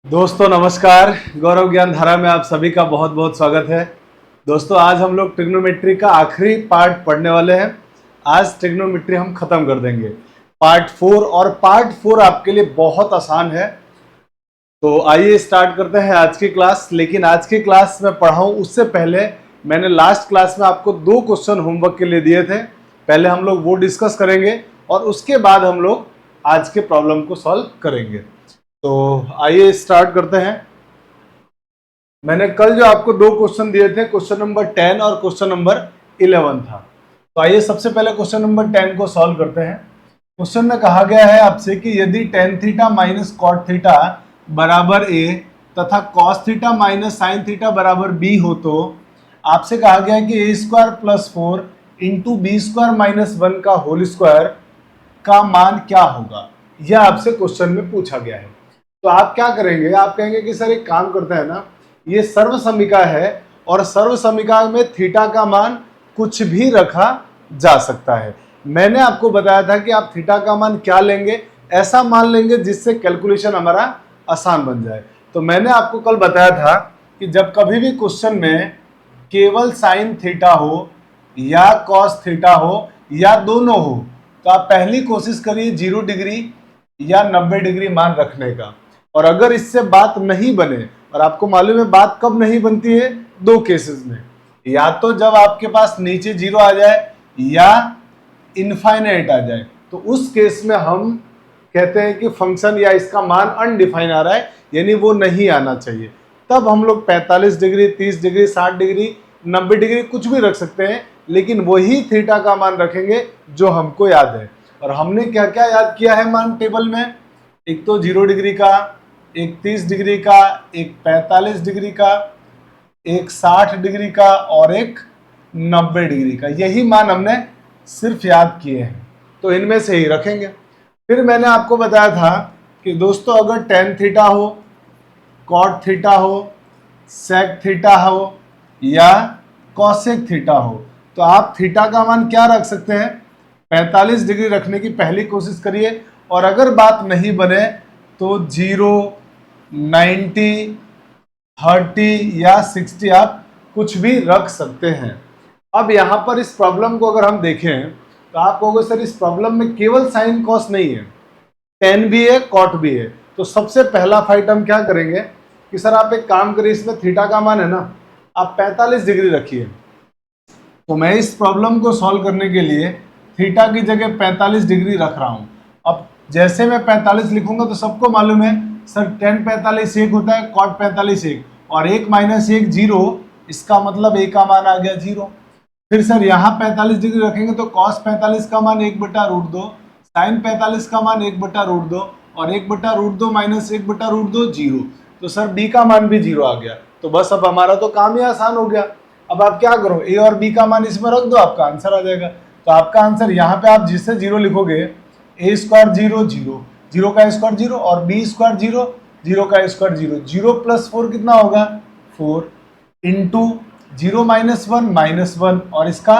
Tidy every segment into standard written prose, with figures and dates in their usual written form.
दोस्तों नमस्कार। गौरव ज्ञान धारा में आप सभी का बहुत बहुत स्वागत है। दोस्तों आज हम लोग ट्रिग्नोमेट्री का आखिरी पार्ट पढ़ने वाले हैं। आज ट्रिग्नोमेट्री हम खत्म कर देंगे पार्ट 4, और पार्ट 4 आपके लिए बहुत आसान है। तो आइए स्टार्ट करते हैं आज की क्लास। लेकिन आज की क्लास में पढ़ाऊं उससे पहले मैंने लास्ट क्लास में आपको 2 क्वेश्चन होमवर्क के लिए दिए थे। पहले हम लोग वो डिस्कस करेंगे और उसके बाद हम लोग आज के प्रॉब्लम को सॉल्व करेंगे। तो आइए स्टार्ट करते हैं। मैंने कल जो आपको 2 क्वेश्चन दिए थे, क्वेश्चन नंबर 10 और क्वेश्चन नंबर 11 था। तो आइए सबसे पहले क्वेश्चन नंबर 10 को सॉल्व करते हैं। क्वेश्चन में कहा गया है आपसे कि यदि tan theta minus cot theta बराबर a तथा cos theta minus sine theta बराबर b हो तो आपसे कहा गया है कि a square plus 4 into B square minus 1 का होल स्क्वायर का मान क्या होगा। यह आपसे क्वेश्चन में पूछा गया है। तो आप क्या करेंगे, आप कहेंगे कि सर एक काम करते हैं ना, ये सर्व समीका है और सर्व समीका में थीटा का मान कुछ भी रखा जा सकता है। मैंने आपको बताया था कि आप थीटा का मान क्या लेंगे, ऐसा मान लेंगे जिससे कैलकुलेशन हमारा आसान बन जाए। तो मैंने आपको कल बताया था कि जब कभी भी क्वेश्चन में केवल साइन थीटा हो या कॉस थीटा हो या दोनों हो, तो आप पहली कोशिश करिए 0 डिग्री या 90 डिग्री मान रखने का। और अगर इससे बात नहीं बने, और आपको मालूम है बात कब नहीं बनती है, 2 केसेस में, या तो जब आपके पास नीचे 0 आ जाए या इनफाइनाइट आ जाए। तो उस केस में हम कहते हैं कि फंक्शन या इसका मान अनडिफाइन आ रहा है, यानी वो नहीं आना चाहिए। तब हम लोग 45 डिग्री, 30 डिग्री, 60 डिग्री, 90 डिग्री कुछ भी रख सकते हैं, लेकिन वही थीटा का मान रखेंगे जो हमको याद है। और हमने क्या क्या याद किया है मान टेबल में, एक तो 0 डिग्री का, एक 30 डिग्री का, एक 45 डिग्री का, एक 60 डिग्री का और एक 90 डिग्री का। यही मान हमने सिर्फ याद किए हैं, तो इनमें से ही रखेंगे। फिर मैंने आपको बताया था कि दोस्तों अगर tan थीटा हो, cot थीटा हो, sec थीटा हो या cosec थीटा हो, तो आप थीटा का मान क्या रख सकते हैं, 45 डिग्री रखने की पहली कोशिश करिए। और अगर बात नहीं बने तो 0, 90, 30 या 60 आप कुछ भी रख सकते हैं। अब यहाँ पर इस प्रॉब्लम को अगर हम देखें तो आप कहोगे सर इस प्रॉब्लम में केवल साइन कॉस नहीं है, tan भी है, cot भी है। तो सबसे पहला फाइट हम क्या करेंगे कि सर आप एक काम करिए, इसमें थीटा का मान है ना, आप 45 डिग्री रखिए। तो मैं इस प्रॉब्लम को सॉल्व करने के लिए थीटा की जगह 45 डिग्री रख रहा हूँ। अब जैसे मैं 45 लिखूंगा तो सबको मालूम है सर tan 45 1 होता है, cot 45 1, और 1 माइनस 1 0, इसका मतलब a का मान आ गया 0। फिर सर यहाँ 45 डिग्री रखेंगे तो cos 45 का मान 1/√2, साइन 45 का मान 1/√2 और 1/√2 माइनस 1/√2 0। तो सर b का मान भी 0 आ गया। तो बस अब हमारा तो काम ही आसान हो गया। अब आप क्या करो, a और b का मान इसमें रख दो, आपका आंसर आ जाएगा। तो आपका आंसर यहाँ पे आप जिससे 0 लिखोगे, a स्क्वायर 0 0, 0 का स्क्वायर 0 और b स्क्वायर 0, 0 का स्क्वायर 0, 0 प्लस 4 कितना होगा 4 इंटू 0 माइनस 1 माइनस 1 और इसका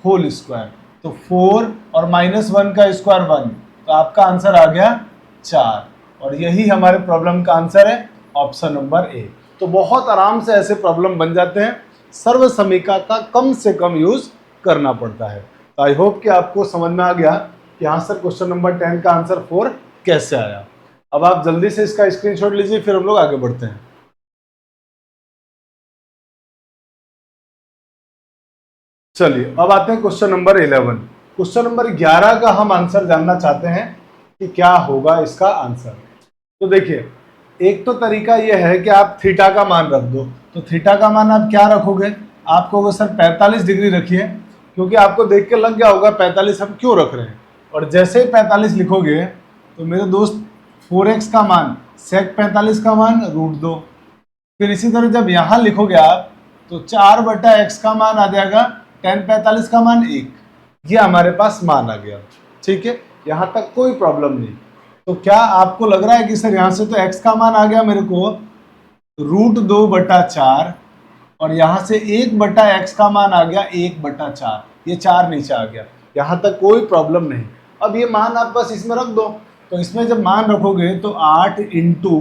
होल स्क्वायर, तो 4 और माइनस 1 का स्क्वायर 1, तो आपका आंसर आ गया 4। और यही हमारे प्रॉब्लम का आंसर है, ऑप्शन नंबर ए। तो बहुत आराम से ऐसे प्रॉब्लम बन जाते हैं, सर्व समीका का कम से कम यूज करना पड़ता है। तो आई होप कि आपको समझ में आ गया कि हाँ सर क्वेश्चन नंबर 10 का आंसर 4 कैसे आया। अब आप जल्दी से इसका स्क्रीनशॉट लीजिए, फिर हम लोग आगे बढ़ते हैं। चलिए अब आते हैं क्वेश्चन नंबर 11। क्वेश्चन नंबर 11 का हम आंसर जानना चाहते हैं कि क्या होगा इसका आंसर। तो देखिए, एक तो तरीका यह है कि आप थीटा का मान रख दो। तो थीटा का मान आप क्या रखोगे, आप कहोगे सर 45 डिग्री रखिए, क्योंकि आपको देख के लग गया होगा 45 हम क्यों रख रहे हैं। और जैसे ही 45 लिखोगे तो मेरे दोस्त 4x का मान sec 45 का मान √2। फिर इसी तरह जब यहाँ लिखोगे आप तो 4/x का मान आ जाएगा tan 45 का मान 1। ये हमारे पास मान आ गया, ठीक है, यहाँ तक कोई प्रॉब्लम नहीं। तो क्या आपको लग रहा है कि सर यहाँ से तो x का मान आ गया मेरे को √2/4 और यहाँ से 1/x का मान आ गया 1/4, ये 4 नीचे आ गया, यहाँ तक कोई प्रॉब्लम नहीं। अब ये मान आप बस इसमें रख दो। तो इसमें जब मान रखोगे तो 8 इंटू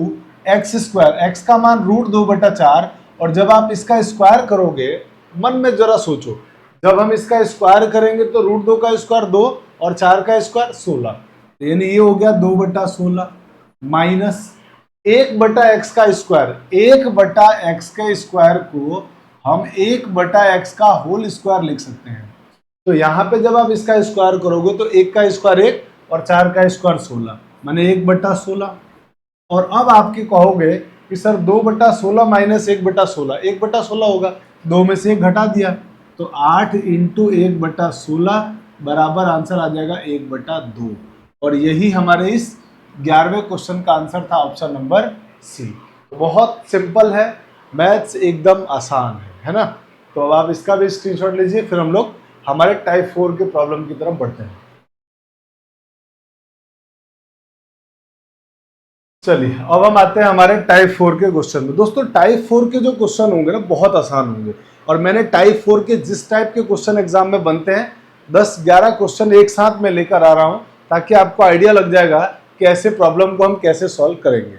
एक्स स्क्वायर, एक्स का मान √2/4, और जब आप इसका स्क्वायर करोगे, मन में जरा सोचो, जब हम इसका स्क्वायर करेंगे तो √2 का स्क्वायर 2 और 4 का स्क्वायर 16, यानी ये हो गया 2/16 माइनस 1/x का स्क्वायर। 1/x के स्क्वायर को हम 1/x का होल स्क्वायर लिख सकते हैं। तो यहाँ पे जब आप इसका स्क्वायर करोगे तो 1 का स्क्वायर 1 और 4 का स्क्वायर 16, माने 1/16। और अब आपके कहोगे कि सर 2/16 माइनस 1/16, 1/16 होगा, 2 में से 1 घटा दिया तो 8 इंटू 1/16 बराबर आंसर आ जाएगा 1/2। और यही हमारे इस 11वें क्वेश्चन का आंसर था, ऑप्शन नंबर सी। तो बहुत सिंपल है, मैथ्स एकदम आसान है ना। तो अब आप इसका भी स्क्रीनशॉट लीजिए, फिर हम लोग हमारे टाइप 4 के प्रॉब्लम की तरफ बढ़ते हैं। चलिए अब हम आते हैं हमारे टाइप 4 के क्वेश्चन में। दोस्तों टाइप 4 के जो क्वेश्चन होंगे ना बहुत आसान होंगे, और मैंने टाइप 4 के जिस टाइप के क्वेश्चन एग्जाम में बनते हैं 10-11 क्वेश्चन एक साथ में लेकर आ रहा हूं, ताकि आपको आइडिया लग जाएगा कि ऐसे प्रॉब्लम को हम कैसे सॉल्व करेंगे,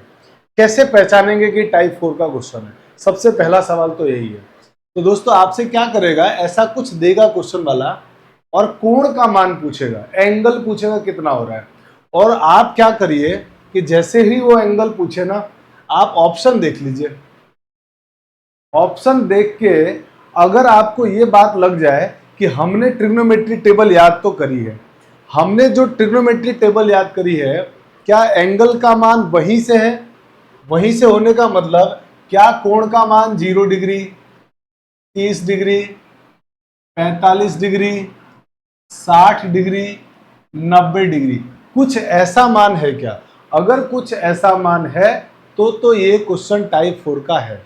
कैसे पहचानेंगे कि टाइप 4 का क्वेश्चन है। सबसे पहला सवाल तो यही है। तो दोस्तों आपसे क्या करेगा, ऐसा कुछ देगा क्वेश्चन वाला और कोण का मान पूछेगा, एंगल पूछेगा कितना हो रहा है, और आप क्या करिए कि जैसे ही वो एंगल पूछे ना, आप ऑप्शन देख लीजिए। ऑप्शन देख के अगर आपको ये बात लग जाए कि हमने ट्रिग्नोमेट्री टेबल याद तो करी है, हमने जो ट्रिग्नोमेट्री टेबल याद करी है, क्या एंगल का मान वहीं से है, वहीं से होने का मतलब क्या कोण का मान 0 degree, 30 degree, 45 degree, 60 degree, 90 degree, कुछ ऐसा मान है क्या? अगर कुछ ऐसा मान है तो ये क्वेश्चन टाइप 4 का है।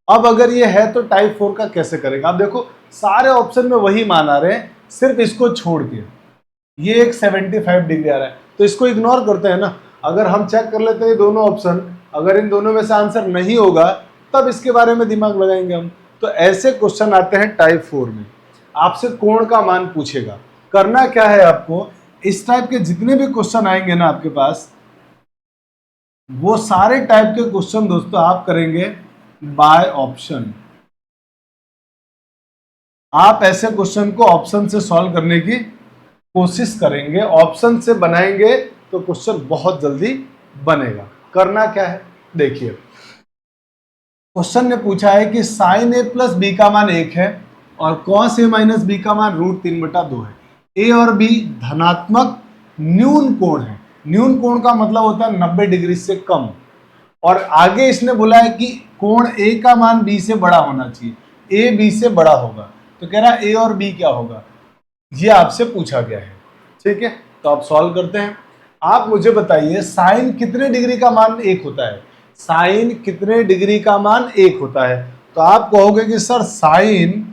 अब अगर ये है तो टाइप 4 का कैसे करेगा? आप देखो सारे ऑप्शन में वही मान आ रहे हैं, सिर्फ इसको छोड़ के। ये एक 75 डिग्री आ रहा है, तो इसको इग्नोर करते हैं ना। अगर हम चेक कर लेते हैं दोनों ऑप्शन, अगर इन दोनों में से आंसर नहीं होगा तब इसके बारे में दिमाग लगाएंगे हम। तो ऐसे क्वेश्चन आते हैं टाइप 4 में, आपसे कोण का मान पूछेगा। करना क्या है आपको, इस टाइप के जितने भी क्वेश्चन आएंगे ना आपके पास, वो सारे टाइप के क्वेश्चन दोस्तों आप करेंगे बाय ऑप्शन। आप ऐसे क्वेश्चन को ऑप्शन से सॉल्व करने की कोशिश करेंगे, ऑप्शन से बनाएंगे तो क्वेश्चन बहुत जल्दी बनेगा। करना क्या है देखिए, क्वेश्चन ने पूछा है कि साइन ए प्लस बी का मान 1 है और कॉस ए माइनस बी का मान √3/2 है। ए और बी धनात्मक न्यून कोण है। न्यून कोण का मतलब होता है 90 डिग्री से कम, और आगे इसने बोला है कि कोण ए का मान बी से बड़ा होना चाहिए, ए बी से बड़ा होगा। तो कह रहा है ए और बी क्या होगा, ये आपसे पूछा गया है। ठीक है, तो आप सॉल्व करते हैं। आप मुझे बताइए साइन कितने डिग्री का मान 1 होता है? साइन कितने डिग्री का मान 1 होता है? तो आप कहोगे कि सर साइन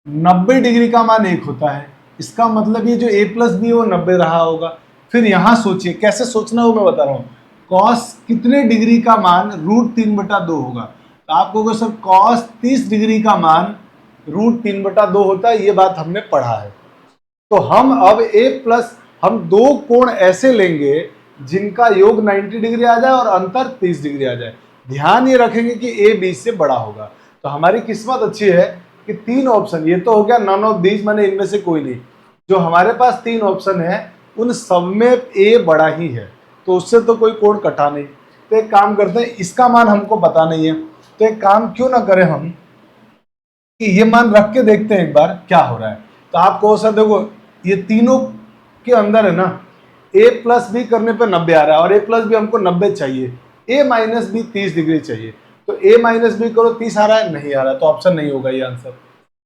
90 डिग्री का मान 1 होता है, इसका मतलब ये जो a प्लस बी वो 90 रहा होगा। फिर यहां सोचिए कैसे सोचना हो, मैं बता रहा हूं। कॉस कितने डिग्री का मान √3/2 होगा? तो आप कहोगे सर कॉस 30 डिग्री का मान √3/2 होता है, ये बात हमने पढ़ा है। तो हम अब a प्लस, हम दो कोण ऐसे लेंगे जिनका योग 90 डिग्री आ जाए और अंतर 30 डिग्री आ जाए। ध्यान ये रखेंगे कि a b से बड़ा होगा। तो हमारी किस्मत अच्छी है कि 3 ऑप्शन, ये तो हो गया नन ऑफ दीज, माने इनमें से कोई नहीं। जो हमारे पास 3 ऑप्शन है उन सब में a बड़ा ही है, तो उससे तो कोई कोण कटा नहीं। तो एक काम करते हैं, इसका मान हमको पता नहीं है, तो एक काम क्यों ना करें हम कि ये मान रख के देखते हैं एक बार क्या हो रहा है। तो आप कहो सर देखो ये तीनों के अंदर है ना, a प्लस बी करने पे 90 आ रहा है और a प्लस बी हमको 90 चाहिए, a माइनस बी 30 डिग्री चाहिए। तो a माइनस बी करो 30 आ रहा है, नहीं आ रहा है, तो ऑप्शन नहीं होगा ये आंसर।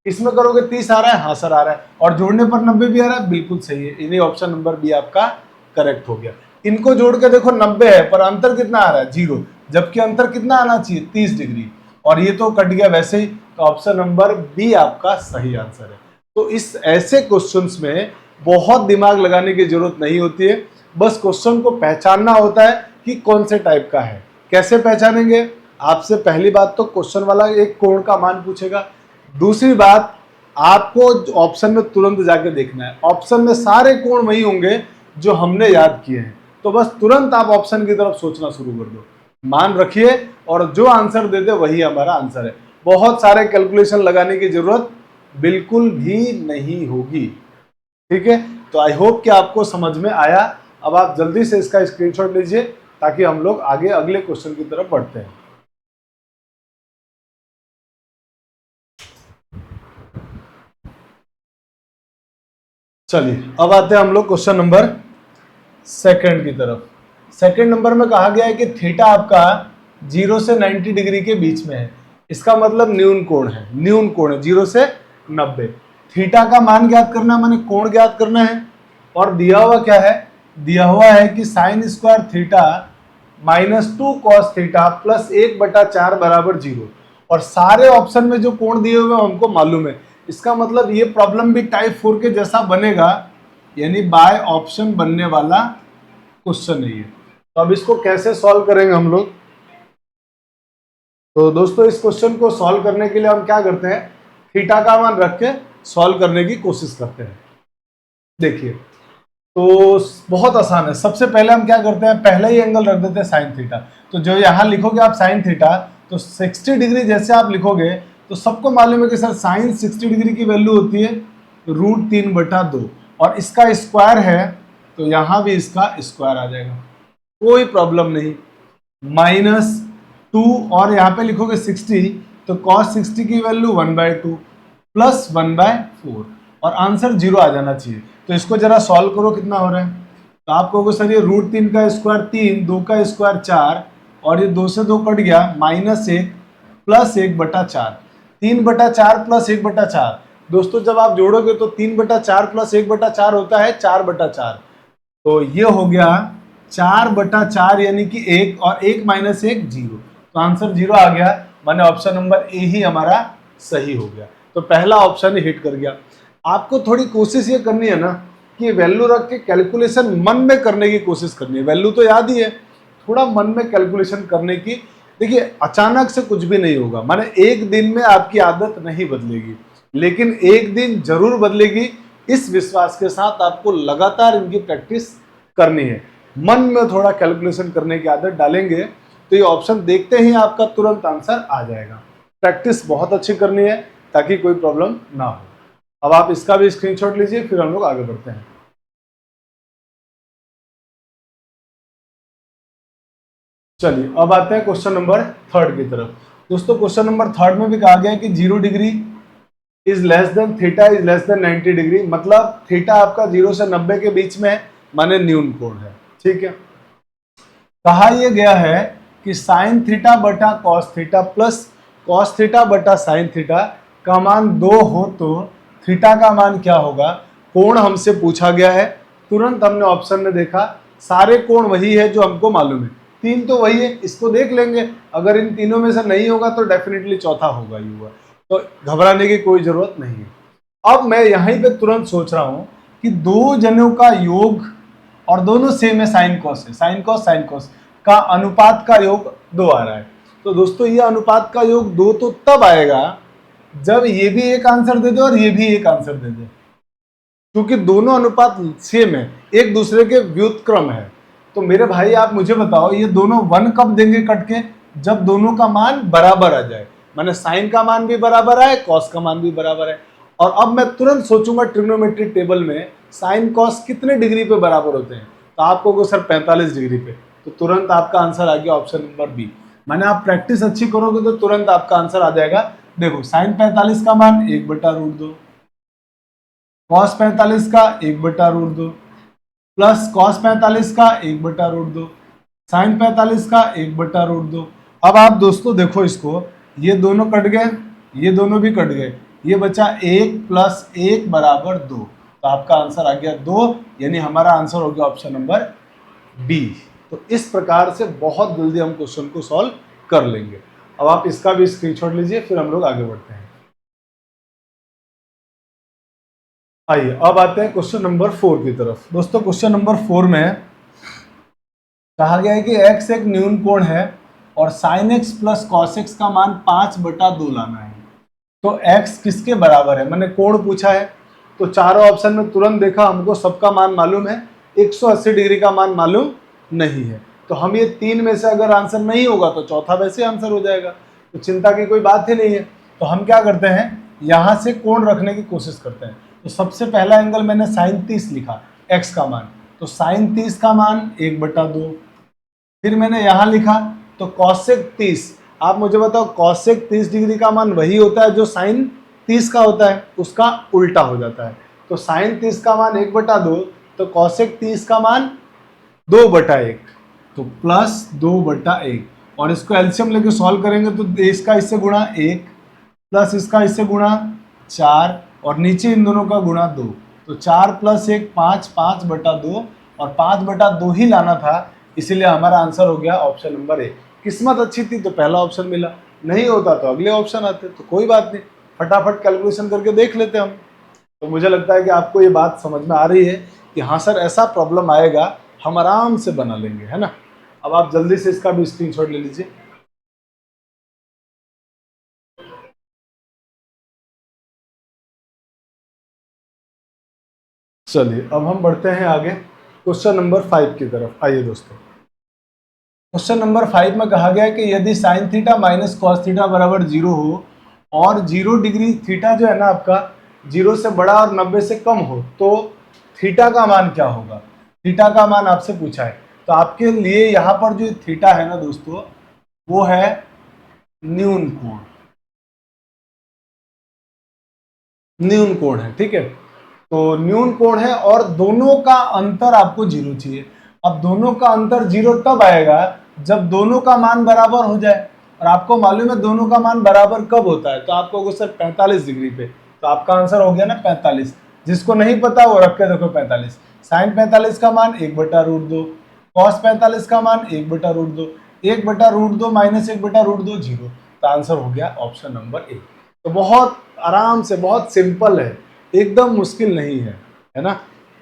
इसमें करोगे 30 आ रहा है, हाँ सर आ रहा है, और जोड़ने पर 90 भी आ रहा है, बिल्कुल सही है, इन्हीं ऑप्शन नंबर बी आपका करेक्ट हो गया। इनको जोड़ के देखो 90 है पर अंतर कितना आ रहा है 0, जबकि अंतर कितना आना चाहिए 30 डिग्री, और ये तो कट गया वैसे ही। तो ऑप्शन नंबर बी आपका सही आंसर है। तो इस ऐसे क्वेश्चंस में बहुत दिमाग लगाने की जरूरत नहीं होती है, बस क्वेश्चन को पहचानना होता है कि कौन से टाइप का है। कैसे पहचानेंगे? आपसे पहली बात तो क्वेश्चन वाला एक कोण का मान पूछेगा। दूसरी बात, आपको ऑप्शन में तुरंत जाके देखना है, ऑप्शन में सारे कोण वही होंगे जो हमने याद किए हैं, तो बस तुरंत आप ऑप्शन की तरफ सोचना शुरू कर दो। मान रखिए और जो आंसर दे दे वही हमारा आंसर है। बहुत सारे कैलकुलेशन लगाने की जरूरत बिल्कुल भी नहीं होगी। ठीक है, तो आई होप कि आपको समझ में आया। अब आप जल्दी से इसका स्क्रीनशॉट लीजिए ताकि हम लोग आगे अगले क्वेश्चन की तरफ बढ़ते हैं। चलिए अब आते हैं हम लोग क्वेश्चन नंबर सेकंड की तरफ। सेकंड नंबर में कहा गया है कि थीटा आपका 0 से 90 डिग्री के बीच में है। इसका मतलब न्यून कोण है, न्यून कोण है 0 से 90। थीटा का मान ज्ञात करना माने कोण ज्ञात करना है। और दिया हुआ क्या है, दिया हुआ है कि sine square theta -2 cos theta plus 1/4 बराबर 0। और सारे ऑप्शन में जो कोण दिए हुए हैं हमको मालूम है। इसका मतलब ये प्रॉब्लम भी टाइप 4 के जैसा बनेगा, यानी बाय ऑप्शन बनने वाला क्वेश्चन है ये। तो अब इसको कैसे सॉल्व करेंगे हम लोग। तो दोस्तों इस क्वेश्चन को सॉल्व करने के लिए हम क्या करते हैं, थीटा का मान रख के सॉल्व करने की कोशिश करते हैं। देखिए तो बहुत आसान है। सबसे पहले हम क्या करते हैं, पहले ही एंगल रख देते हैं साइन थीटा। तो जो यहाँ लिखोगे आप साइन थीटा, तो 60 डिग्री जैसे आप लिखोगे तो सबको मालूम है कि सर साइन 60 डिग्री की वैल्यू होती है √3/2 और इसका स्क्वायर है तो यहाँ भी इसका स्क्वायर आ जाएगा, कोई प्रॉब्लम नहीं। -2 और यहाँ पे लिखोगे 60 तो cos 60 की वैल्यू 1/2 प्लस 1/4 और आंसर 0 आ जाना चाहिए। तो इसको जरा सॉल्व करो, कितना हो रहा है। तो आप कहोगे सर ये √3 का स्क्वायर 3, 2 का स्क्वायर 4 और ये 2 से 2 कट गया, -1 प्लस 1/4, 3/4 प्लस 1/4। दोस्तों जब आप जोड़ोगे तो 3/4 प्लस 1/4 होता है 4/4। तो ये हो गया 4/4 यानी कि 1 और 1 - 1 0। तो आंसर 0 आ गया, माने ऑप्शन नंबर ए ही हमारा सही हो गया। तो पहला ऑप्शन ही हिट कर गया। आपको थोड़ी कोशिश ये करनी है ना कि वैल्यू रख के कैलकुलेशन मन में करने की कोशिश करनी है। वैल्यू तो याद ही है, थोड़ा मन में कैलकुलेशन करने की। देखिए अचानक से कुछ भी नहीं होगा, माने एक दिन में आपकी आदत नहीं बदलेगी, लेकिन एक दिन जरूर बदलेगी। इस विश्वास के साथ आपको लगातार इनकी प्रैक्टिस करनी है। मन में थोड़ा कैलकुलेशन करने की आदत डालेंगे तो ये ऑप्शन देखते ही आपका तुरंत आंसर आ जाएगा। प्रैक्टिस बहुत अच्छी करनी है ताकि कोई प्रॉब्लम ना हो। अब आप इसका भी स्क्रीनशॉट लीजिए, फिर हम लोग आगे बढ़ते हैं। चलिए अब आते हैं क्वेश्चन नंबर थर्ड की तरफ। दोस्तों क्वेश्चन नंबर थर्ड में भी कहा गया है कि 0 degree is less than theta is less than 90 degree, मतलब थीटा आपका 0 से 90 के बीच में है, माने न्यून कोण है। ठीक है, कहा यह गया है कि साइन थीटा बटा cos theta plus cos theta बटा साइन थीटा का मान 2 हो तो थीटा का मान क्या होगा। कोण हमसे पूछा गया है, तुरंत हमने ऑप्शन में देखा सारे कोण वही है जो हमको मालूम है, 3 तो वही है, इसको देख लेंगे। अगर इन तीनों में से नहीं होगा तो डेफिनेटली चौथा होगा ही होगा, तो घबराने की कोई जरूरत नहीं है। अब मैं यहीं पे तुरंत सोच रहा हूं कि दो जनों का योग और दोनों सेम है, साइन कॉस है, साइन कॉस का अनुपात का योग 2 आ रहा है। तो दोस्तों ये अनुपात का योग 2 तो तब आएगा जब ये भी एक आंसर दे दे और ये भी एक आंसर दे दे, क्योंकि दोनों अनुपात सेम है, एक दूसरे के व्युत्क्रम है। तो मेरे भाई आप मुझे बताओ ये दोनों 1 कब देंगे कट के, जब दोनों का मान बराबर आ जाए, माने साइन का मान भी बराबर है, कॉस का मान भी बराबर है। और अब मैं तुरंत सोचूंगा ट्रिग्नोमेट्री टेबल में साइन कॉस कितने डिग्री पे बराबर होते हैं, तो आपको को सर 45 डिग्री पे, तो तुरंत आपका आंसर आ गया ऑप्शन नंबर बी। माने आप प्रैक्टिस अच्छी करोगे तो तुरंत आपका आंसर आ जाएगा। देखो साइन 45 का मान 1/√2, कॉस 45 का 1/√2 प्लस कॉस 45 का 1/√2, साइन 45 का 1/√2। अब आप दोस्तों देखो इसको, ये दोनों कट गए, ये दोनों भी कट गए, ये बचा 1 + 1 = 2। तो आपका आंसर आ गया 2, यानी हमारा आंसर हो गया ऑप्शन नंबर बी। तो इस प्रकार से बहुत जल्दी हम क्वेश्चन को सॉल्व कर लेंगे। अब आप इसका भी स्क्रीनशॉट लीजिए, फिर हम लोग आगे बढ़ते हैं। आइए अब आते हैं क्वेश्चन नंबर 4 की तरफ। दोस्तों क्वेश्चन नंबर 4 में कहा गया है कि x एक न्यून कोण है और sin x plus cos x का मान 5/2 लाना है। तो x किसके बराबर है, मैंने कोण पूछा है, तो चारों ऑप्शन में तुरंत देखा हमको सबका मान मालूम है, 180 डिग्री का मान मालूम नहीं है। तो हम ये 3 में से अगर आंसर नहीं होगा तो चौथा वैसे आंसर हो जाएगा, तो चिंता की कोई बात ही नहीं है। तो हम क्या करते हैं, यहाँ से कोण रखने की कोशिश करते हैं। तो सबसे पहला एंगल मैंने sin 30 लिखा, x का मान, तो sin 30 का मान 1/2। फिर मैंने यहाँ लिखा तो cosec 30, आप मुझे बताओ cosec 30 डिग्री का मान वही होता है जो sin 30 का होता है, उसका उल्टा हो जाता है। तो sin 30 का मान 1/2, तो cosec 30 का मान 2/1, तो प्लस 2/1। और इसको एलसीएम लेके सॉल्व करेंगे तो इसका इससे गुणा 1 प्लस इसका इससे गुणा 4 और नीचे इन दोनों का गुणा 2, तो 4 + 1 5, 5/2 और 5/2 ही लाना था, इसीलिए हमारा आंसर हो गया ऑप्शन नंबर ए। किस्मत अच्छी थी तो पहला ऑप्शन मिला, नहीं होता तो अगले ऑप्शन आते, तो कोई बात नहीं, फटाफट कैलकुलेशन करके देख लेते हम। तो मुझे लगता है कि आपको ये बात समझ में आ रही है कि हाँ सर ऐसा प्रॉब्लम आएगा, हम आराम से बना लेंगे, है ना। अब आप जल्दी से इसका भी स्क्रीनशॉट ले लीजिए। चलिए अब हम बढ़ते हैं आगे क्वेश्चन नंबर 5 की तरफ। आइए दोस्तों, क्वेश्चन नंबर 5 में कहा गया है कि यदि sin theta minus cos theta बराबर 0 हो और 0 डिग्री थीटा जो है ना आपका 0 से बड़ा और 90 से कम हो, तो थीटा का मान क्या होगा। थीटा का मान आपसे पूछा है, तो आपके लिए यहाँ पर जो थीटा है ना दोस्तों, वो है न्यून कोण, न्यून कोण है, ठीक है। तो न्यून कोण है और दोनों का अंतर आपको 0 चाहिए। अब दोनों का अंतर 0 तब आएगा जब दोनों का मान बराबर हो जाए, और आपको मालूम है दोनों का मान बराबर कब होता है, तो आपको होगा सर 45 डिग्री पे, तो आपका आंसर हो गया ना 45। जिसको नहीं पता वो रख के देखो 45। साइन 45 का मान 1/√2, कॉस 45 का मान 1/√2, 1/√2 माइनस 1/√2 0, तो आंसर हो गया ऑप्शन नंबर ए। तो बहुत आराम से, बहुत सिंपल है, एकदम मुश्किल नहीं है, है ना।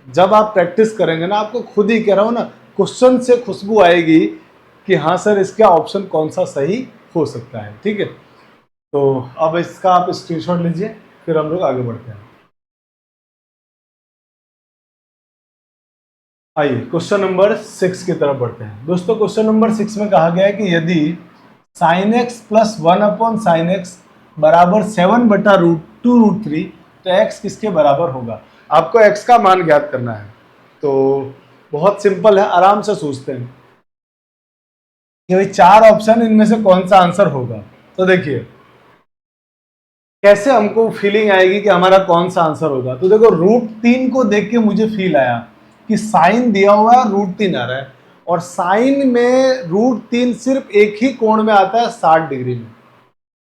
जब आप प्रैक्टिस करेंगे ना, आपको खुद ही कह रहा हूँ ना, क्वेश्चन से खुशबू आएगी कि हाँ सर इसका ऑप्शन कौन सा सही हो सकता है, ठीक है। तो अब इसका आप स्क्रीनशॉट लीजिए, फिर हम लोग आगे बढ़ते हैं। आइए क्वेश्चन नंबर 6 की तरफ बढ़ते हैं। दोस्तों क्वेश्चन नंबर 6 में कहा गया है कि यदि sin x + 1/sin x बराबर 7/√2√3, तो x किसके बराबर होगा। आपको x का मान ज्ञात करना है, तो बहुत सिंपल है, आराम से सोचते हैं कि भाई 4 ऑप्शन, इनमें से कौन सा आंसर होगा। तो देखिए कैसे हमको फीलिंग आएगी कि हमारा कौन सा आंसर होगा। तो देखो √3 को देख के मुझे फील आया कि साइन दिया हुआ है, √3 आ रहा है, और साइन में √3 सिर्फ एक ही कोण में आता है 60 डिग्री में।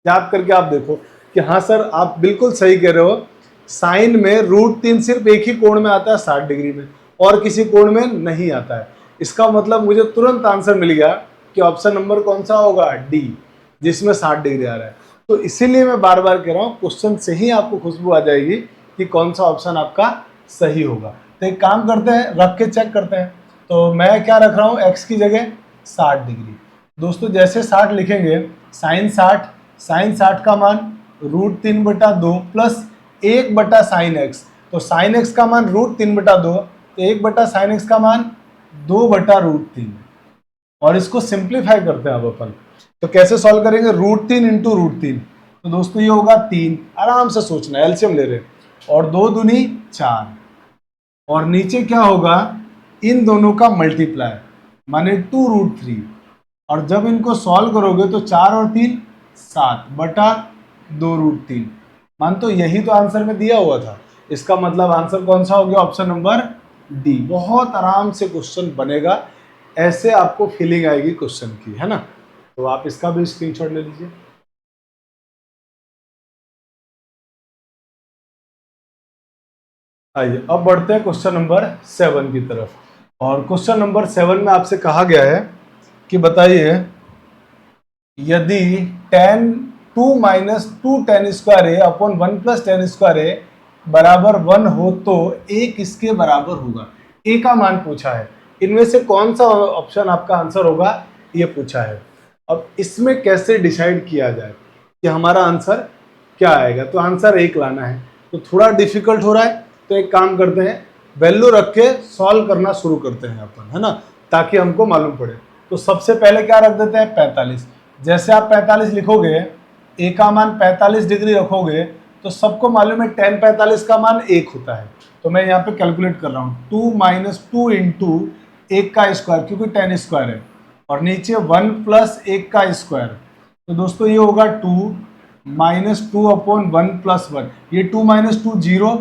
याद करके आप देखो कि हाँ सर आप बिल्कुल सही कह रहे हो, साइन में √3 सिर्फ एक ही कोण में आता है 60 डिग्री में, और किसी कोण में नहीं आता है। इसका मतलब मुझे तुरंत आंसर मिल गया कि ऑप्शन नंबर कौन सा होगा, डी, जिसमें 60 डिग्री आ रहा है। तो इसीलिए मैं बार बार कह रहा हूँ, क्वेश्चन से ही आपको खुशबू आ जाएगी कि कौन सा ऑप्शन आपका सही होगा। तो एक काम करते हैं, रख के चेक करते हैं। तो मैं क्या रख रहा हूँ, एक्स की जगह 60 डिग्री। दोस्तों जैसे 60 लिखेंगे, साइन 60 का मान √3/2 प्लस 1/sin x, तो sin x का मान √3/2, तो 1/sin x का मान 2/√3। और इसको सिंप्लीफाई करते हैं अब अपन, तो कैसे सॉल्व करेंगे, √3 × √3, तो दोस्तों ये होगा 3। आराम से सोचना है, एलसीएम ले रहे, और 2 दूनी 4, और नीचे क्या होगा, इन दोनों का मल्टीप्लाई माने 2√3, और जब इनको सॉल्व करोगे तो 4 और 3 7/2√3। मान तो यही तो आंसर में दिया हुआ था, इसका मतलब आंसर कौन सा हो गया, ऑप्शन नंबर डी। बहुत आराम से क्वेश्चन बनेगा, ऐसे आपको फीलिंग आएगी क्वेश्चन की, है ना। तो आप इसका भी स्क्रीनशॉट ले लीजिए। आइए अब बढ़ते हैं क्वेश्चन नंबर 7 की तरफ। और क्वेश्चन नंबर 7 में आपसे कहा गया है कि बताइए यदि tan 2 - 2 tan² a upon 1 + tan² a बराबर 1 हो तो a किसके बराबर होगा। a का मान पूछा है, इनमें से कौन सा ऑप्शन आपका आंसर होगा, ये पूछा है। अब इसमें कैसे डिसाइड किया जाए कि हमारा आंसर क्या आएगा, तो आंसर 1 लाना है, तो थोड़ा डिफिकल्ट हो रहा है, तो एक काम करते हैं, वैल्यू रख के सॉल्व करना शुरू करते हैं अपन, है ना, ताकि हमको मालूम पड़े। तो सबसे पहले क्या रख देते हैं 45। जैसे आप 45 लिखोगे, ए का मान 45 डिग्री रखोगे तो सबको मालूम है tan 45 का मान 1 होता है। तो मैं यहाँ पे कैलकुलेट कर रहा हूँ 2 - 2 इंटू 1 का स्क्वायर, क्योंकि tan स्क्वायर है, और नीचे 1 प्लस 1 का स्क्वायर। तो दोस्तों ये होगा 2 - 2 अपॉन 1 प्लस 1। ये 2 - 2 0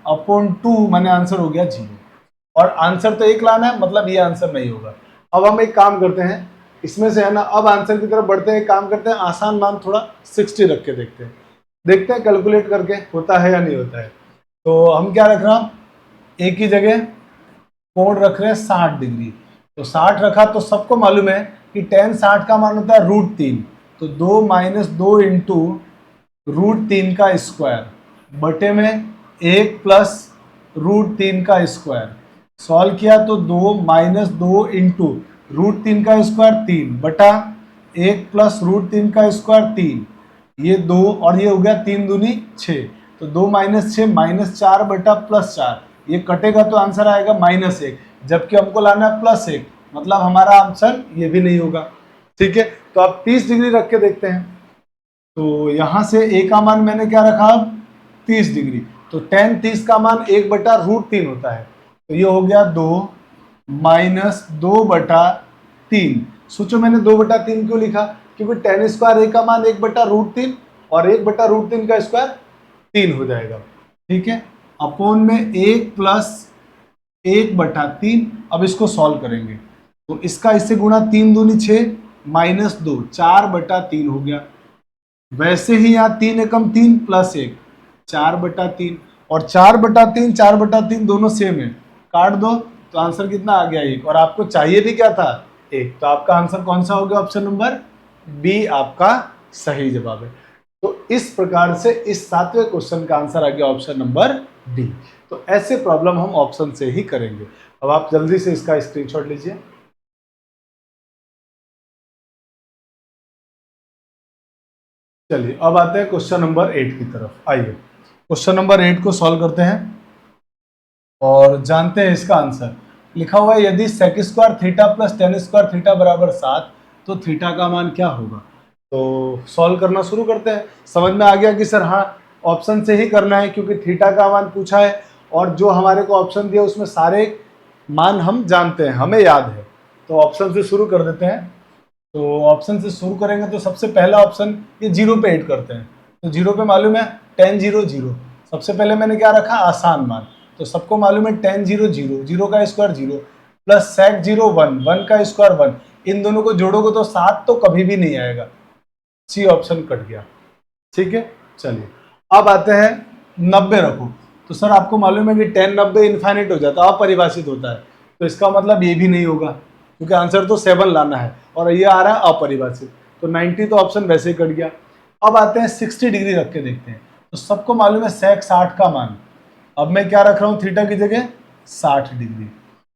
अपॉन 2, मैंने आंसर हो गया 0। और आंसर तो एक लाना है, मतलब ये आंसर नहीं होगा। अब हम एक काम करते हैं, इसमें से है ना, अब आंसर की तरफ बढ़ते हैं। काम करते हैं, आसान मान थोड़ा 60 रख के देखते हैं कैलकुलेट करके होता है या नहीं होता है। तो हम क्या रख रहे हैं, ए की जगह कोण रख रहे हैं 60 डिग्री। तो 60 रखा तो सबको मालूम है कि tan 60 का मान होता है √3। तो 2 - 2 इंटू √3 का स्क्वायर बटे में 1 प्लस √3 का स्क्वायर। सॉल्व किया तो 2 - 2 इंटू √3 का स्क्वायर 3 बटा 1 प्लस √3 का स्क्वायर 3। ये 2 और ये हो गया 3 दूनी 6। तो 2 - 6 - 4 बटा +4। ये कटेगा तो आंसर आएगा -1, जबकि हमको लाना है +1, मतलब हमारा आंसर ये भी नहीं होगा। ठीक है, तो आप 30 डिग्री रख के देखते हैं। तो यहाँ से ए का मान मैंने क्या रखा, 30 डिग्री। तो tan 30 का मान 1 बटा √3 होता है। तो ये हो गया 2 - 2 बटा 3। सोचो मैंने 2 बटा 3 क्यों लिखा, क्योंकि tan स्क्वायर ए का मान 1 बटा √3 और 1 बटा √3 का स्क्वायर 3 हो जाएगा। ठीक है, अपॉन में 1 प्लस 1 बटा 3। अब इसको सॉल्व करेंगे तो इसका इससे गुणा 3 दूनी 6 - 2 4 बटा 3 हो गया। वैसे ही यहाँ 3 एकम 3 प्लस 1 4 बटा 3, और 4 बटा 3 4 बटा 3 दोनों सेम है, काट दो तो आंसर कितना आ गया 1। और आपको चाहिए भी क्या था, 1। तो आपका आंसर कौन सा हो गया, ऑप्शन नंबर बी आपका सही जवाब है। तो इस प्रकार से इस 7वें क्वेश्चन का आंसर आ गया ऑप्शन नंबर डी। तो ऐसे प्रॉब्लम हम ऑप्शन से ही करेंगे। अब आप जल्दी से इसका स्क्रीनशॉट लीजिए। चलिए अब आते हैं क्वेश्चन नंबर 8 की तरफ। आइए क्वेश्चन नंबर 8 को सॉल्व करते हैं और जानते हैं इसका आंसर। लिखा हुआ है यदि sec square theta plus tan square theta बराबर 7 तो थीटा का मान क्या होगा। तो सॉल्व करना शुरू करते हैं। समझ में आ गया कि सर हाँ ऑप्शन से ही करना है, क्योंकि थीटा का मान पूछा है और जो हमारे को ऑप्शन दिया उसमें सारे मान हम जानते हैं, हमें याद है। तो ऑप्शन से शुरू कर देते हैं। तो ऑप्शन से शुरू करेंगे तो सबसे पहला ऑप्शन ये 0 पे ऐड करते हैं। तो 0 पे मालूम है tan 0 0। सबसे पहले मैंने क्या रखा, आसान मान। तो सबको मालूम है tan 0 0, 0 का स्क्वायर 0 प्लस sec 0 1, 1 का स्क्वायर 1। इन दोनों को जोड़ोगे तो 7 तो कभी भी नहीं आएगा। सी ऑप्शन कट गया। ठीक है, चलिए अब आते हैं 90 रखो। तो सर आपको मालूम है कि tan 90 इनफाइनाइट हो जाता है, अपरिभाषित होता है। तो इसका मतलब ये भी नहीं होगा, क्योंकि आंसर तो 7 लाना है और ये आ रहा है अपरिभाषित। तो 90 तो ऑप्शन वैसे ही कट गया। अब आते हैं 60 डिग्री रख के देखते हैं। तो सबको मालूम है sec 60 का मान। अब मैं क्या रख रहा हूँ, थीटा की जगह 60 डिग्री।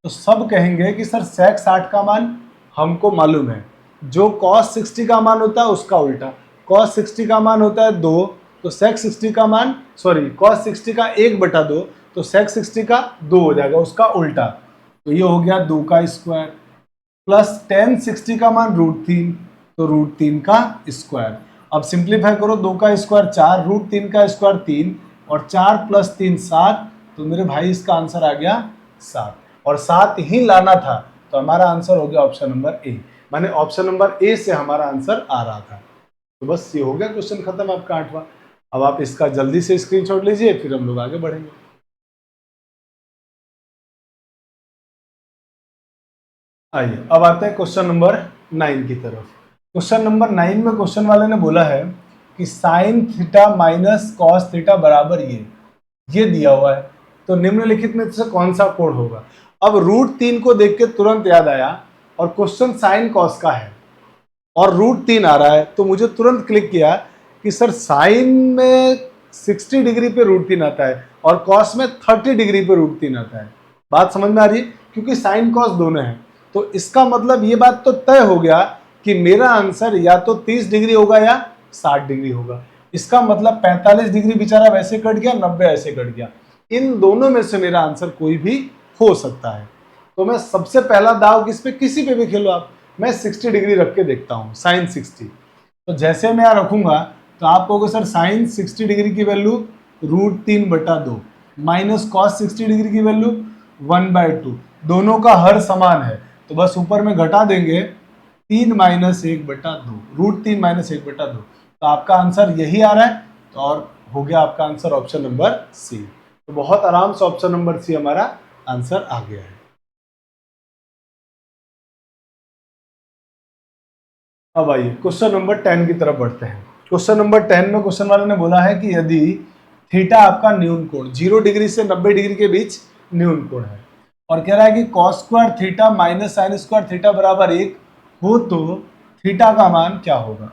तो सब कहेंगे कि सर sec 60 का मान हमको मालूम है, जो cos 60 का मान होता है उसका उल्टा। cos 60 का मान होता है 2, तो sec 60 का मान cos 60 का 1 बटा 2, तो sec 60 का 2 हो जाएगा, उसका उल्टा। तो ये हो गया 2 का स्क्वायर प्लस tan 60 का मान √3, तो √3 का स्क्वायर। अब सिंप्लीफाई करो, 2 का स्क्वायर 4, √3 का स्क्वायर 3 और 4 + 3 7। तो मेरे भाई इसका आंसर आ गया 7, और 7 ही लाना था। तो हमारा आंसर हो गया ऑप्शन नंबर ए। माने ऑप्शन नंबर ए से हमारा आंसर आ रहा था। तो बस ये हो गया क्वेश्चन खत्म आपका 8वां। अब आप इसका जल्दी से स्क्रीनशॉट लीजिए, फिर हम लोग आगे बढ़ेंगे। आइए अब आते हैं क्वेश्चन नंबर 9 की तरफ। क्वेश्चन नंबर 9 में क्वेश्चन वाले ने बोला है कि sine theta minus cos theta बराबर ये दिया हुआ है, तो निम्नलिखित में से कौन सा कोण होगा। अब √3 को देख के तुरंत याद आया, और क्वेश्चन साइन कॉस का है और √3 आ रहा है, तो मुझे तुरंत क्लिक किया कि सर साइन में 60 डिग्री पे √3 आता है और कॉस में 30 डिग्री पे √3 आता है। बात समझ में आ रही है, क्योंकि साइन कॉस दोनों हैं। तो इसका मतलब ये बात तो तय हो गया कि मेरा आंसर या तो 30 डिग्री होगा या 60 डिग्री होगा। इसका मतलब 45 डिग्री बेचारा वैसे कट गया, 90 ऐसे कट गया। इन दोनों में से मेरा आंसर कोई भी हो सकता है। तो मैं सबसे पहला दाव किस पे, किसी पे भी खेलो आप, मैं 60 डिग्री रख के देखता हूँ, साइन 60। तो जैसे मैं यहाँ रखूंगा तो आप कहोगे सर साइन 60 डिग्री की वैल्यू √3/2 माइनस कॉस 60 डिग्री की वैल्यू 1/2, दोनों का हर समान है तो बस ऊपर में घटा देंगे 3 - 1/2, √3 - 1/2। तो आपका आंसर यही आ रहा है। तो और हो गया आपका आंसर ऑप्शन नंबर सी। तो बहुत आराम से ऑप्शन नंबर सी हमारा आंसर आ गया है। अब आइए क्वेश्चन नंबर 10 की तरफ बढ़ते हैं। क्वेश्चन नंबर 10 में क्वेश्चन वाले ने बोला है कि यदि थीटा आपका न्यून कोण 0 डिग्री से 90 डिग्री के बीच न्यून कोण है और कह रहा है कि cos square theta minus sine square theta बराबर 1 हो तो थीटा का मान क्या होगा।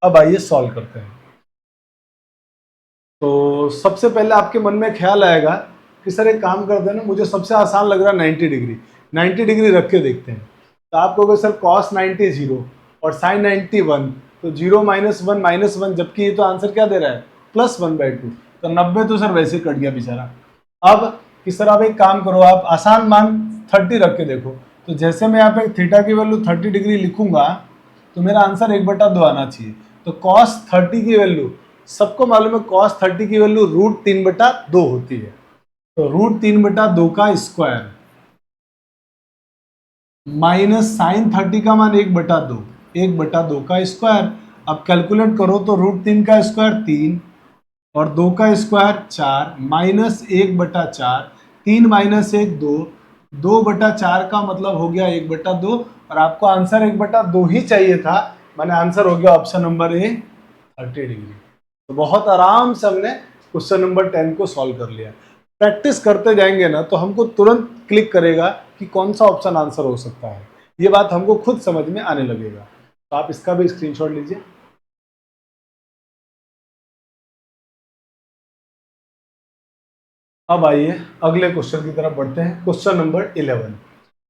अब आइए सॉल्व करते हैं। तो सबसे पहले आपके मन में ख्याल आएगा कि सर एक काम करते हैं ना, मुझे सबसे आसान लग रहा है 90 डिग्री रख के देखते हैं। तो आप कहोगे सर cos 90 0 और sin 90 1, तो 0 - 1 -1, जबकि ये तो आंसर क्या दे रहा है +1/2। तो 90 तो सर वैसे कट गया बेचारा। अब कि सर आप एक काम करो, आप आसान मान 30 रख के देखो। तो जैसे मैं यहाँ पे थीटा की वैल्यू 30 डिग्री लिखूंगा तो मेरा आंसर 1/2 आना चाहिए। तो cos 30 की वैल्यू सबको मालूम है, cos 30 की वैल्यू √3/2 होती है। तो √3/2 का स्क्वायर माइनस साइन 30 का मान 1/2, 1/2 का स्क्वायर। अब कैलकुलेट करो तो √3 का स्क्वायर 3 और 2 का स्क्वायर 4 माइनस 1/4, 3 - 1 2, 2/4 का मतलब हो गया 1/2 और आपको आंसर 1/2 ही चाहिए था। मैंने आंसर हो गया ऑप्शन नंबर ए 30 डिग्री। तो बहुत आराम से हमने क्वेश्चन नंबर 10 को सॉल्व कर लिया। प्रैक्टिस करते जाएंगे ना तो हमको तुरंत क्लिक करेगा कि कौन सा ऑप्शन आंसर हो सकता है, ये बात हमको खुद समझ में आने लगेगा। तो आप इसका भी स्क्रीनशॉट लीजिए। अब आइए अगले क्वेश्चन की तरफ बढ़ते हैं। Question number 11।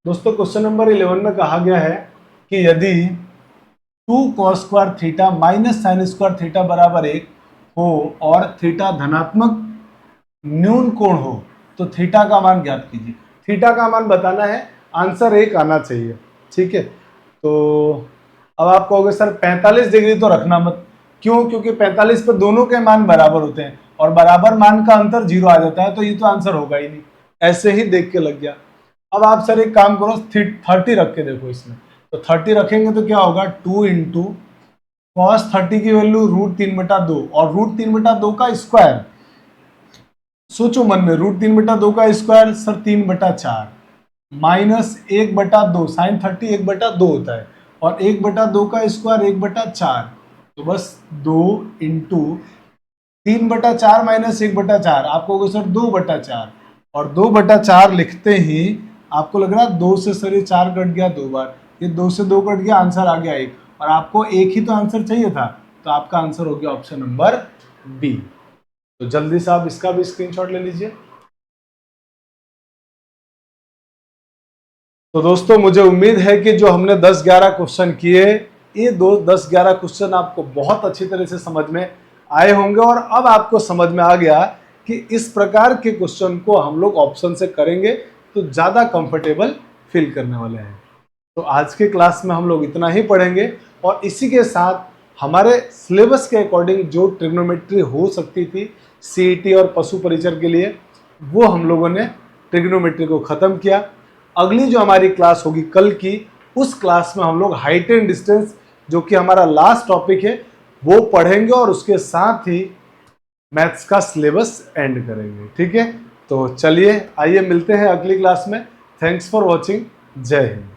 दोस्तों क्वेश्चन नंबर 11 में कहा गया है कि यदि 2 cos square theta minus sine square theta बराबर 1 हो और थीटा धनात्मक न्यून कोण हो तो थीटा का मान ज्ञात कीजिए। थीटा का मान बताना है, आंसर 1 आना चाहिए। ठीक है, तो अब आप कहोगे सर 45 डिग्री तो रखना मत। क्यों? क्योंकि 45 पे दोनों के मान बराबर होते हैं और बराबर मान का अंतर 0 आ जाता है, तो ये तो आंसर होगा ही नहीं। ऐसे ही देख के लग गया। अब आप सर एक काम करो, 30 रख के देखो इसमें। तो 30 रखेंगे तो क्या होगा 2 × cos 30 की वैल्यू √3/2 और √3/2 का स्क्वायर। सोचो मन में, √3/2 का स्क्वायर सर 3/4 माइनस 1/2, साइन 30 1/2 होता है और 1/2 का स्क्वायर 1/4। तो बस 2 × 3/4 माइनस 1/4, आपको सर 2/4 और 2/4 लिखते ही आपको लग रहा है 2 से सर ये 4 कट गया 2 बार, ये 2 से 2 कट गया, आंसर आ गया 1 और आपको 1 ही तो आंसर चाहिए था। तो आपका आंसर हो गया ऑप्शन नंबर बी। तो जल्दी से आप इसका भी स्क्रीनशॉट ले लीजिए। तो दोस्तों मुझे उम्मीद है कि जो हमने 10-11 क्वेश्चन किए, ये 10-11 क्वेश्चन आपको बहुत अच्छी तरह से समझ में आए होंगे और अब आपको समझ में आ गया कि इस प्रकार के क्वेश्चन को हम लोग ऑप्शन से करेंगे तो ज़्यादा कंफर्टेबल फील करने वाले हैं। तो आज के क्लास में हम लोग इतना ही पढ़ेंगे और इसी के साथ हमारे सिलेबस के अकॉर्डिंग जो ट्रिग्नोमेट्री हो सकती थी सीईटी और पशु परिचर के लिए, वो हम लोगों ने ट्रिग्नोमेट्री को ख़त्म किया। अगली जो हमारी क्लास होगी कल की, उस क्लास में हम लोग हाइट एंड डिस्टेंस, जो कि हमारा लास्ट टॉपिक है, वो पढ़ेंगे और उसके साथ ही मैथ्स का सिलेबस एंड करेंगे। ठीक है, तो चलिए आइए मिलते हैं अगली क्लास में। Thanks for watching. जय हिंद।